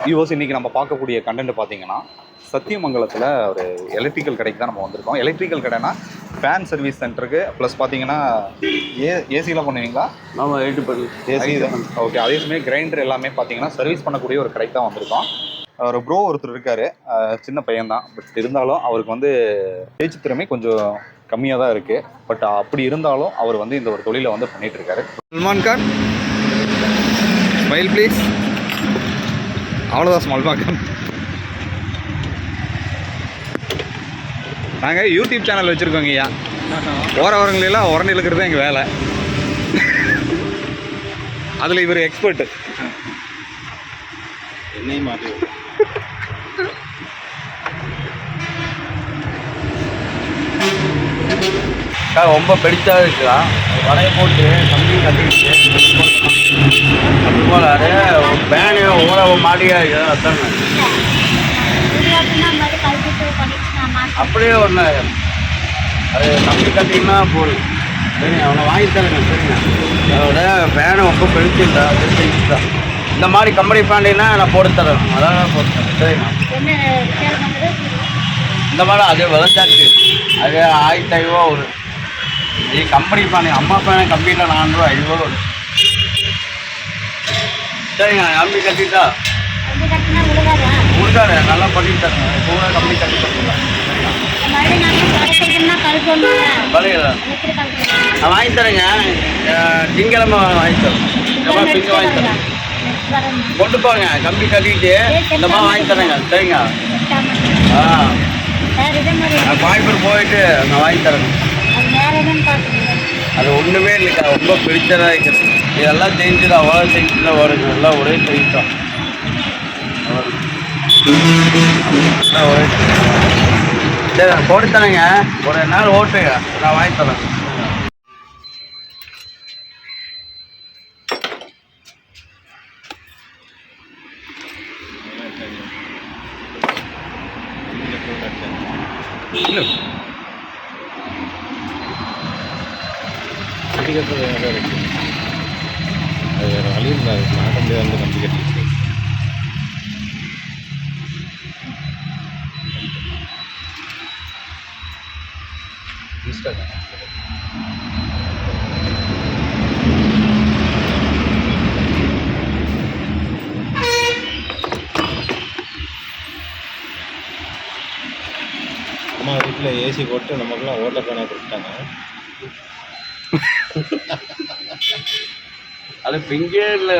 Viewers இன்றைக்கி நம்ம பார்க்கக்கூடிய கண்டென்ட் பார்த்தீங்கன்னா சத்தியமங்கலத்தில் ஒரு எலக்ட்ரிக்கல் கடைக்கு தான் நம்ம வந்திருக்கோம். எலக்ட்ரிக்கல் கடைனா ஃபேன் சர்வீஸ் சென்டருக்கு ப்ளஸ் பார்த்தீங்கன்னா ஏசிலாம் பண்ணுவீங்களா? ஆமாம், 8 பண்ணி ஏசி தான். ஓகே. அதே சமயம் கிரைண்டர் எல்லாமே பார்த்தீங்கன்னா சர்வீஸ் பண்ணக்கூடிய ஒரு கடைக்கு தான் வந்திருக்கோம். ஒரு ப்ரோ ஒருத்தர் இருக்கார், சின்ன பையன்தான். பட் இருந்தாலும் அவருக்கு வந்து பேச்சு திறமை கொஞ்சம் கம்மியாக தான் இருக்குது. பட் அப்படி இருந்தாலும் அவர் வந்து இந்த ஒரு தொழிலை வந்து பண்ணிகிட்ருக்காரு. Salman Khan smile please. அவ்வளோதான் ஸ்மால் பாக்கம். நாங்கள் யூடியூப் சேனல் வச்சுருக்கோங்க ஐயா. வரவங்களெல்லாம் உரண்டு இழுக்கிறது தான் எங்கள் வேலை. அதில் இவர் எக்ஸ்பர்ட்டு. என்னையும் மாற்றி ரொம்ப பெருசாக இருக்கலாம். வலையை போட்டு கம்பி கட்டிக்கிட்டு அப்படி போல பேனு ஓரளவு மாடியாக அதாங்க. அப்படியே ஒன்று அது கம்பி கட்டிங்கன்னா போதும். சரிங்க, அவனை வாங்கி தரேங்க. சரிங்க, அதோட ஃபேனு ரொம்ப பெருசு இல்லை, பெருசு தான். இந்த மாதிரி கம்பெனி ஃபேண்டினா நான் போட்டு தரேன். அதான் போட்டு தரேன். சரிங்க, இந்த மாதிரி அது விளைச்சாச்சு. அது 1500 வரும். இது கம்பெனி ஃபேனு. அம்மா ஃபேனு கம்பெனியில் 400 500 வரும். சரிங்க, கம்பி கட்டிட்டா உழுதாரு நல்லா பண்ணி தரேன். கூட கம்பி கட்டி கொடுத்துடலாம். நான் வாங்கி தரேங்க. திங்கிழமை வாங்கி தரேன். திங்க வாங்கி தரேன். கொண்டு போங்க, கம்பி கட்டிட்டு இந்த மாதிரி வாங்கி தரேங்க. சரிங்க. வாய்ப்பு போயிட்டு நான் வாங்கி தரேங்க. அது ஒன்றுமே இல்லைக்கா, ரொம்ப பிடிச்சதாக இருக்குது. இதெல்லாம் செஞ்சுதான் அவ்வளோ செஞ்சுதான் வருங்க. எல்லாம் ஒரே செஞ்சு தான் ஒரே. சரி, நான் போட்டு தரேங்க. ஒரு நாள் ஓட்டுங்க, நான் வாங்கி தரேன். இல்லை கம்பி கட்டுறது வேறு இருக்குது. அது வேறு வழி இல்லை. அது நாட்ட முடியாது. வந்து கம்பி கட்டிச்சு அம்மா வீட்டில் ஏசி போட்டு நமக்குலாம் ஓட்ட பேனா கொடுத்தாங்க. அது பிங்கே இல்லை.